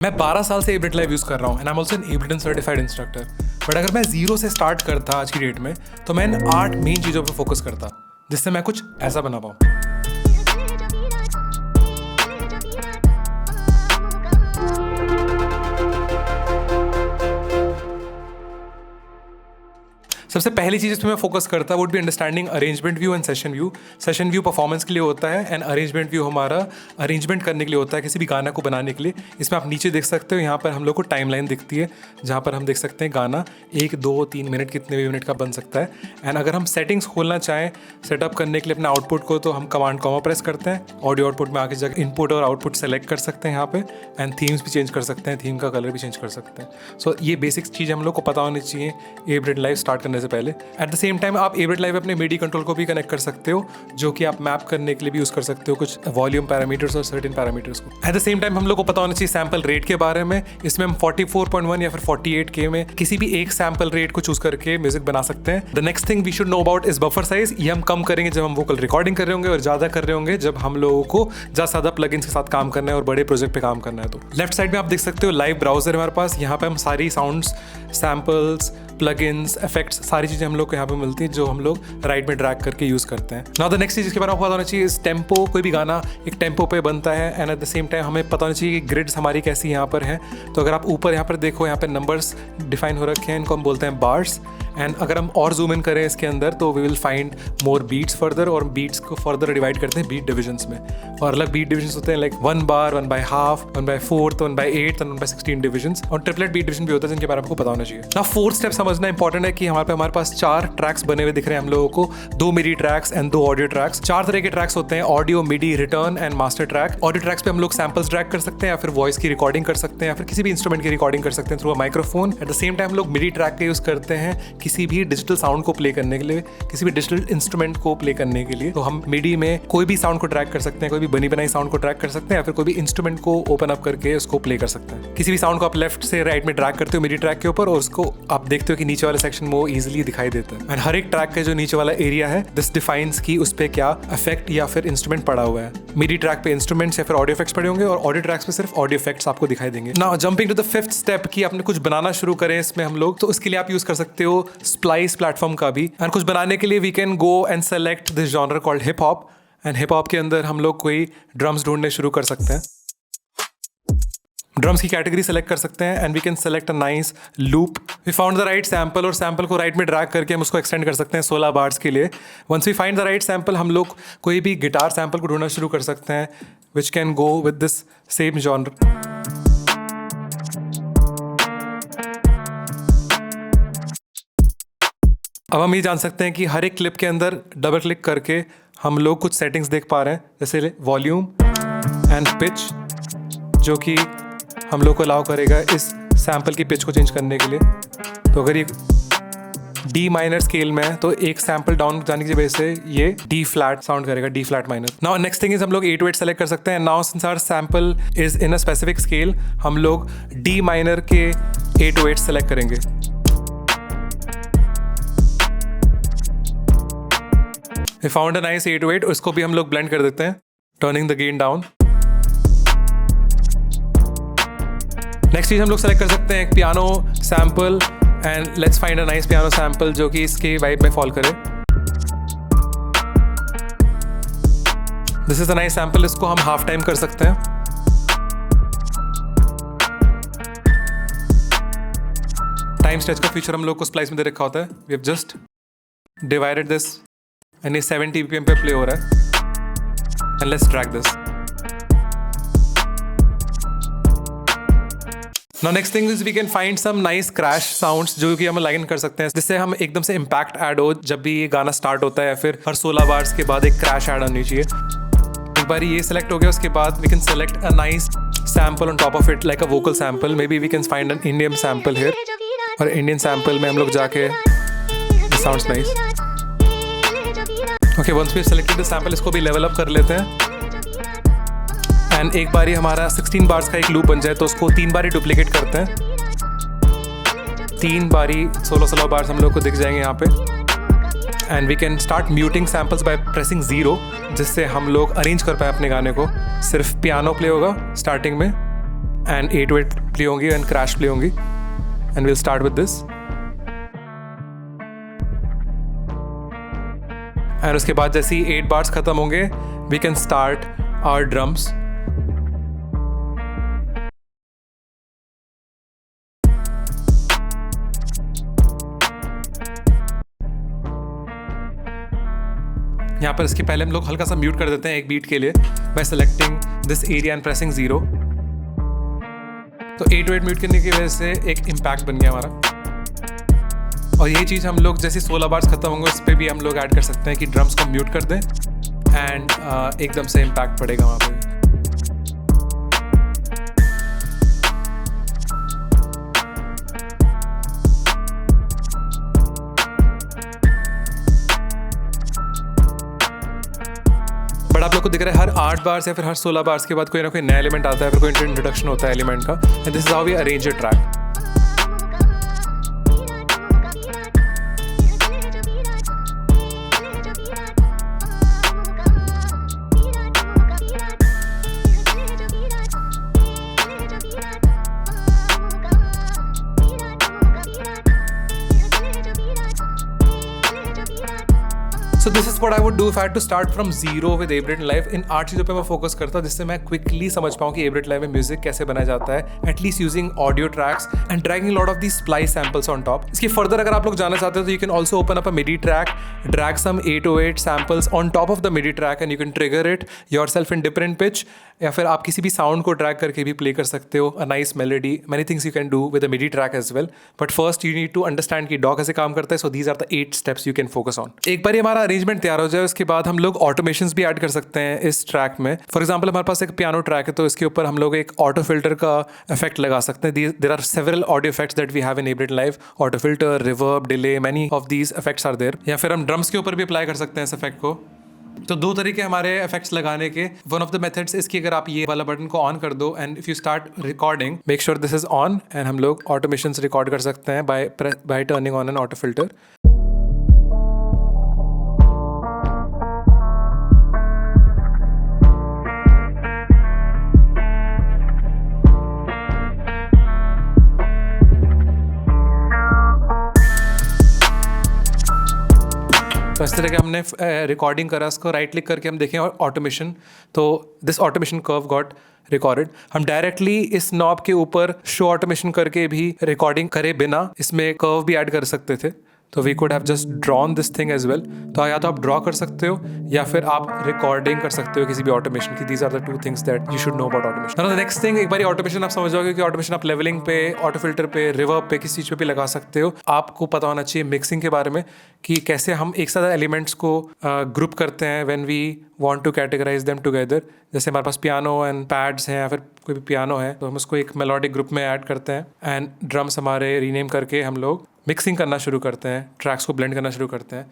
मैं 12 साल से एब्लेट लाइव यूज़ कर रहा हूँ and I am also an Ableton certified instructor. But अगर मैं जीरो से स्टार्ट करता आज की डेट में तो मैं इन 8 मेन चीज़ों पर फोकस करता जिससे मैं कुछ ऐसा बना पाऊँ। सबसे पहली चीज़ इसमें मैं फोकस करता would be understanding arrangement view and session view. Session view performance के लिए होता है एंड अरेंजमेंट व्यू हमारा अरेंजमेंट करने के लिए होता है किसी भी गाना को बनाने के लिए। इसमें आप नीचे देख सकते हो, यहाँ पर हम लोग को टाइमलाइन दिखती है जहाँ पर हम देख सकते हैं गाना 1, 2, 3 मिनट कितने भी मिनट का बन सकता है। एंड अगर हम सेटिंग्स खोलना चाहें सेटअप करने के लिए अपने आउटपुट को तो हम कमांड कॉमा प्रेस करते हैं। ऑडियो आउटपुट में आके जगह इनपुट और आउटपुट सेलेक्ट कर सकते हैं यहाँ पे एंड थीम्स भी चेंज कर सकते हैं, थीम का कलर भी चेंज कर सकते हैं। सो ये बेसिक चीज़ हम लोग को पता होनी चाहिए एब्लेट लाइव स्टार्ट करने से पहले। एट द सेम टाइम आप एब्लेट लाइव अपने मिडी कंट्रोल को भी कनेक्ट कर सकते हो जो कि आप मैप करने के लिए भी यूज़ कर सकते हो कुछ वॉल्यूम पैरामीटर्स और सर्टेन पैरामीटर्स को। एट द सेम टाइम हम लोग को पता होना चाहिए सैम्पल रेट के बारे में। इसमें हम 44.1 या फिर 48K में किसी भी एक सैम्पल रेट को चूज करके म्यूजिक बना सकते हैं। The next thing we should know about is buffer size. ये हम कम करेंगे जब हम वोकल रिकॉर्डिंग कर रहे होंगे और ज़्यादा कर रहे होंगे जब हम लोगों को ज़्यादा प्लगइन्स के साथ काम करना है और बड़े प्रोजेक्ट पे काम करना है। तो लेफ्ट साइड में आप देख सकते हो लाइव ब्राउजर हमारे पास। यहाँ पे हम सारी साउंड्स, सैम्पल्स, प्लगइन्स, इफेक्ट्स, सारी चीज़ें हम लोग को यहाँ पे मिलती हैं जो हम लोग राइट में ड्रैग करके यूज़ करते हैं। नाउ द नेक्स्ट चीज़ इसके बारे में पता होना चाहिए इस टेम्पो। कोई भी गाना एक टेम्पो पे बनता है and at the same time हमें पता होना चाहिए कि ग्रिड्स हमारी कैसी यहाँ पर हैं। तो अगर आप ऊपर यहाँ पर देखो, यहाँ पर नंबर्स डिफाइन हो रखे हैं, इनको हम बोलते हैं बार्स। एंड अगर हम और जूम इन करें इसके अंदर तो we will find more beats further, और बीट्स को फर्दर डिवाइड करते हैं बीट डिविजन्स में। और अलग बीट डिविजन्स होते हैं लाइक 1 बार, 1/2, 1/4, 1/8 और 1/16 डिविजन्स। और ट्रिपलेट बीट डिविजन भी होता है जिनके बारे में आपको पता होना चाहिए। ना 4th स्टेप समझना इंपॉर्टेंट है कि हमारे पास 4 ट्रैक्स बने हुए दिख रहे हैं हम लोगों को, 2 मिडी ट्रैक्स एंड 2 ऑडियो ट्रैक्स। 4 तरह के ट्रैक्स होते हैं, audio, MIDI, return and master track. Audio tracks पे हम लोग सैम्पल्स ड्रैग कर सकते हैं या फिर वॉइस की रिकॉर्डिंग कर सकते हैं या फिर किसी भी इंस्ट्रूमेंट की रिकॉर्डिंग कर सकते हैं through a microphone. Eight the same time हम लोग मिडी ट्रैक का यूज करते हैं किसी भी डिजिटल साउंड को प्ले करने के लिए, किसी भी डिजिटल इंस्ट्रूमेंट को प्ले करने के लिए। तो हम मिडी में कोई भी साउंड को ट्रैक कर सकते हैं, कोई भी बनी बनाई साउंड को ट्रैक कर सकते हैं या फिर कोई भी इंस्ट्रूमेंट को ओपन अप करके उसको प्ले कर सकते हैं। किसी भी साउंड को आप लेफ्ट से राइट में ड्रैग करते हो मिडी ट्रैक के ऊपर और उसको आप देखते हो कि नीचे वाले सेक्शन में वो इजीली दिखाई देता है। एंड हर एक ट्रैक का जो नीचे वाला एरिया है दिस डिफाइंस की उस पे क्या इफेक्ट या फिर इंस्ट्रूमेंट पड़ा हुआ है। मिडी ट्रैक पे इंस्ट्रूमेंट्स या फिर ऑडियो इफेक्ट्स पड़े होंगे और ऑडियो ट्रैक्स पे सिर्फ ऑडियो इफेक्ट्स आपको दिखाई देंगे। Now jumping to the 5th step की आपने कुछ बनाना शुरू करें इसमें हम लोग, तो उसके लिए आप यूज कर सकते हो स्प्लाइस प्लेटफॉर्म का भी। एंड कुछ बनाने के लिए we can go and select this genre called hip hop. And hip hop के अंदर हम लोग कोई ड्रम्स ढूंढने शुरू कर सकते हैं। ड्रम्स की कैटेगरी सेलेक्ट कर सकते हैं and we can select a nice loop. We found the right sample और सैम्पल को राइट में ड्रैग करके हम उसको एक्सटेंड कर सकते हैं 16 बार्स के लिए। Once we find the right sample हम लोग कोई भी गिटार सैम्पल को ढूंढना शुरू कर सकते हैं which can go with this same genre. अब हम ये जान सकते हैं कि हर एक क्लिप के अंदर डबल क्लिक करके हम लोग कुछ सेटिंग्स देख पा रहे हैं जैसे वॉल्यूम एंड पिच, जो कि हम लोग को अलाउ करेगा इस सैम्पल की पिच को चेंज करने के लिए। तो अगर ये डी माइनर स्केल में है तो एक सैम्पल डाउन जाने की वजह से ये डी फ्लैट साउंड करेगा, D flat minor. Now next thing is हम लोग 8 to 8 सेलेक्ट कर सकते हैं। Now since our sample is in a specific scale हम लोग डी माइनर के 8 to 8 सेलेक्ट करेंगे। We found a nice 8 to 8, उसको भी हम लोग ब्लेंड कर देते हैं, turning the gain down. Next चीज हम लोग सेलेक्ट कर सकते हैं एक piano sample and let's find a nice piano sample जो कि इसके वाइब में फॉल करे। This is a nice sample, इसको हम हाफ टाइम कर सकते हैं। टाइम स्ट्रेच का फीचर हम लोग को स्प्लाइस में दे रखा होता है। We have just divided this and ये 70 BPM पे प्ले हो रहा है and let's drag this. Now next thing is we can find some nice crash sounds जो कि हम लाइन कर सकते हैं जिससे हम एकदम से इम्पैक्ट ऐड हो जब भी ये गाना स्टार्ट होता है या फिर हर 16 बार्स के बाद एक क्रैश ऐड होनी चाहिए। एक बार ये सिलेक्ट हो गया उसके बाद we can select a nice sample on top of it like a vocal sample. Maybe we can find an Indian sample here और इंडियन सैम्पल में हम लोग जाके sounds nice. Okay, once we selected the sample इसको भी level up कर लेते हैं एंड एक बारी हमारा 16 बार्स का एक लूप बन जाए तो उसको 3 बारी डुप्लीकेट करते हैं। 3 बारी 16 बार्स हम लोग को दिख जाएंगे यहाँ पे and we can start muting samples by pressing 0 जिससे हम लोग अरेंज कर पाए अपने गाने को। सिर्फ पियानो प्ले होगा स्टार्टिंग में एंड 808 प्ले होंगी एंड क्रैश प्ले होंगी and will start with this. And उसके बाद जैसे ही 8 बार्स खत्म होंगे we can start our drums. यहाँ पर इसके पहले हम लोग हल्का सा म्यूट कर देते हैं एक बीट के लिए bye selecting this area and pressing 0। तो 808 म्यूट करने की वजह से एक इम्पैक्ट बन गया हमारा। और यही चीज़ हम लोग जैसे 16 बार्स खत्म होंगे उस पर भी हम लोग ऐड कर सकते हैं कि ड्रम्स को म्यूट कर दें एंड एकदम से इम्पैक्ट पड़ेगा वहाँ पे। बट आप लोग को दिख रहा है हर 8 बार्स या फिर हर 16 बार्स के बाद कोई ना कोई नया एलिमेंट आता है, फिर कोई इंट्रोडक्शन होता है एलिमेंट का। And this is how we arrange a track. So this is what I would do if I had to start from zero with A-Brain Live। इन 8 चीज़ों पे मैं फोकस करता हूँ जिससे मैं क्विकली समझ पाऊँ कि A-Brain Live में म्यूजिक कैसे बनाया जाता है, at least using audio tracks and dragging lot of the Splice samples on top. इसके फर्दर अगर आप लोग जाना चाहते हो तो you can also open up a MIDI track, drag some 808 samples on top of the MIDI track and you can trigger it yourself in different pitch, या फिर आप किसी भी साउंड को ड्रैग करके भी प्ले कर सकते हो, a nice melody, many things you can do with a MIDI track as well. But first you need to understand कि डॉ कैसे काम करता है। So these are the 8 steps you can focus on. एक बार हमारा अरेंजमेंट तैयार हो जाए उसके बाद हम लोग ऑटोमेशंस भी ऐड कर सकते हैं इस ट्रैक में। फॉर एग्जांपल हमारे पास एक पियानो ट्रैक है तो इसके ऊपर हम लोग एक ऑटो फिल्टर का इफेक्ट लगा सकते हैं। There are several audio effects that we have in A-Brain Live, auto filter, reverb, delay, many of these effects are there. या फिर हम ड्रम्स के ऊपर भी अप्लाई कर सकते हैं इस इफेक्ट को। तो 2 तरीके हमारे इफेक्ट्स लगाने के। वन ऑफ द मेथड्स इसकी अगर आप ये वाला बटन को ऑन कर दो and if you start recording make sure this is on and हम लोग ऑटोमेशंस रिकॉर्ड कर सकते हैं bye turning on an auto filter. तो इस तरह के हमने रिकॉर्डिंग करा, इसको राइट क्लिक करके हम देखें ऑटोमेशन, तो this automation curve got recorded. हम डायरेक्टली इस नॉब के ऊपर शो ऑटोमेशन करके भी रिकॉर्डिंग करे बिना इसमें कर्व भी ऐड कर सकते थे। तो we could have just drawn this thing as well. तो या तो आप ड्रॉ कर सकते हो या फिर आप रिकॉर्डिंग कर सकते हो किसी भी ऑटोमेशन की। These are the 2 things that you should know about automation. The next thing, एक बार ऑटोमेशन आप समझ जाओगे कि ऑटोमेशन आप लेवलिंग पे, ऑटो फिल्टर पे, रिवर्ब पे, किसी चीज़ पे भी लगा सकते हो। आपको पता होना चाहिए मिक्सिंग के बारे में कि कैसे हम एक साथ एलिमेंट्स को ग्रुप करते हैं when we want to categorise them together. जैसे हमारे पास पियानो एंड पैड्स हैं या फिर कोई भी पियानो है तो हम उसको एक मेलोडिक ग्रुप में ऐड करते हैं एंड ड्रम्स हमारे रीनेम करके हम लोग मिक्सिंग करना शुरू करते हैं, ट्रैक्स को ब्लेंड करना शुरू करते हैं।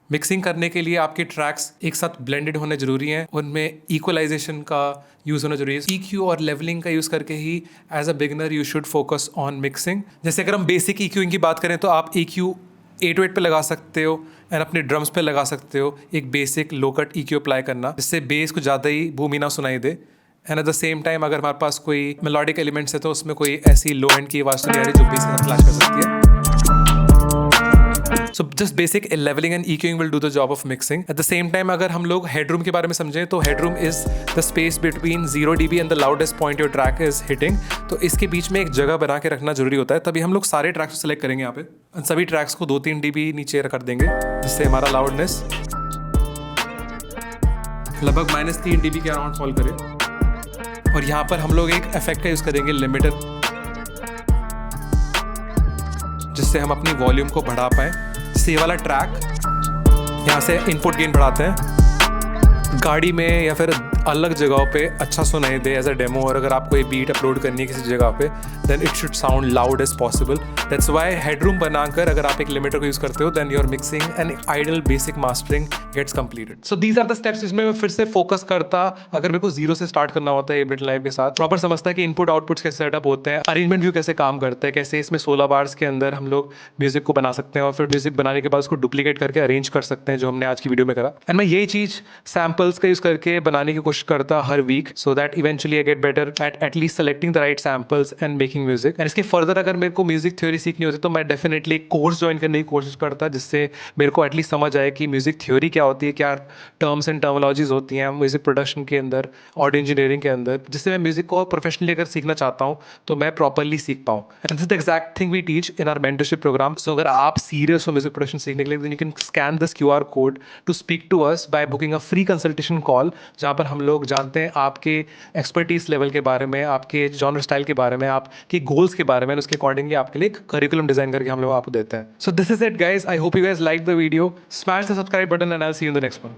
मिक्सिंग करने के लिए आपके ट्रैक्स एक साथ ब्लेंडेड होने जरूरी हैं, उनमें इक्वलाइजेशन का यूज़ होना जरूरी है। EQ और लेवलिंग का यूज़ करके ही as a beginner you should focus on mixing. जैसे अगर हम बेसिक EQing की बात करें तो आप EQ 808 पे लगा सकते हो एंड अपने ड्रम्स पे लगा सकते हो एक basic low cut EQ apply करना, जिससे बेस को ज़्यादा ही बूमी ना सुनाई दे। And at the same time अगर हमारे पास कोई मेलोडिक एलिमेंट्स है तो उसमें कोई ऐसी लो एंड की आवाज़ तो नहीं आ रही जो बेस के साथ क्लैश कर सकती है। So just basic leveling and EQing will do the job of mixing. At the same time अगर हम लोग headroom के बारे में समझें तो headroom is the space between 0 dB and the loudest point your track is hitting. तो इसके बीच में एक जगह बना के रखना जरूरी होता है, तभी हम लोग सारे ट्रैक्स को सेलेक्ट करेंगे यहाँ पे। सभी ट्रैक्स को 2-3 dB नीचे कर देंगे जिससे हमारा लाउडनेस लगभग -3 dB के अराउंड फॉल करे। और यहाँ पर हम लोग एक इफेक्ट का यूज़ करेंगे लिमिटर, जिससे हम अपनी वॉल्यूम को बढ़ा पाएँ। जैसे ये वाला ट्रैक यहाँ से इनपुट गेन बढ़ाते हैं, गाड़ी में या फिर अलग जगहों पे अच्छा सुनाई दे एज अ डेमो। और अगर आपको ये बीट अपलोड करनी है किसी जगह पे then it should sound loud as possible. That's why headroom बनाकर अगर आप एक लिमिटर को यूज़ करते हो then your mixing and ideal basic mastering gets completed. So these are the steps जिसमें मैं फिर से फोकस करता। अगर मेरे को 0 से स्टार्ट करना होता है A-Brain Live के साथ, प्रॉपर समझता है कि इनपुट आउटपुट्स कैसे सेटअप होते हैं, अरेंजमेंट व्यू कैसे काम करता है, कैसे इसमें 16 बार्स के अंदर हम लोग म्यूजिक को बना सकते हैं और फिर म्यूजिक बनाने के बाद उसको डुप्लीकेट करके अरेंज कर सकते हैं, जो हमने आज की वीडियो में करा। एंड मैं यही चीज़ सैम्पल्स का यूज़ करके बनाने की पुश करता हर week, so that eventually I get better at least selecting the right samples and making music. And इसके फर्दर अगर मेरे को म्यूजिक थ्योरी सीखनी होती तो मैं डेफिनेटली कोर्स ज्वाइन करने की कोशिश करता, जिससे मेरे को एटलीस्ट समझ आए कि म्यूजिक थ्योरी क्या होती है, क्या टर्म्स एंड टर्मोलॉजीज होती हैं म्यूजिक प्रोडक्शन के अंदर, ऑडियो इंजीनियरिंग के अंदर, जिससे मैं म्यूजिक को प्रोफेशनली अगर सीखना चाहता हूँ तो मैं प्रॉपरली सीख पाऊँ। And this the exact thing we teach in our mentorship programme. So अगर आप सीरियस हो म्यूजिक प्रोडक्शन सीखने के लिए, then you can scan this QR code to speak to us by booking a free consultation call, जहाँ पर हम लोग जानते हैं आपके एक्सपर्टीज लेवल के बारे में, आपके जॉनर स्टाइल के बारे में, आपके गोल्स के बारे में, उसके अकॉर्डिंगली आपके लिए करिकुलम डिजाइन करके हम लोग आपको देते हैं। So this is it guys, I hope you guys like the video, smash the subscribe button and I will see you in the next one.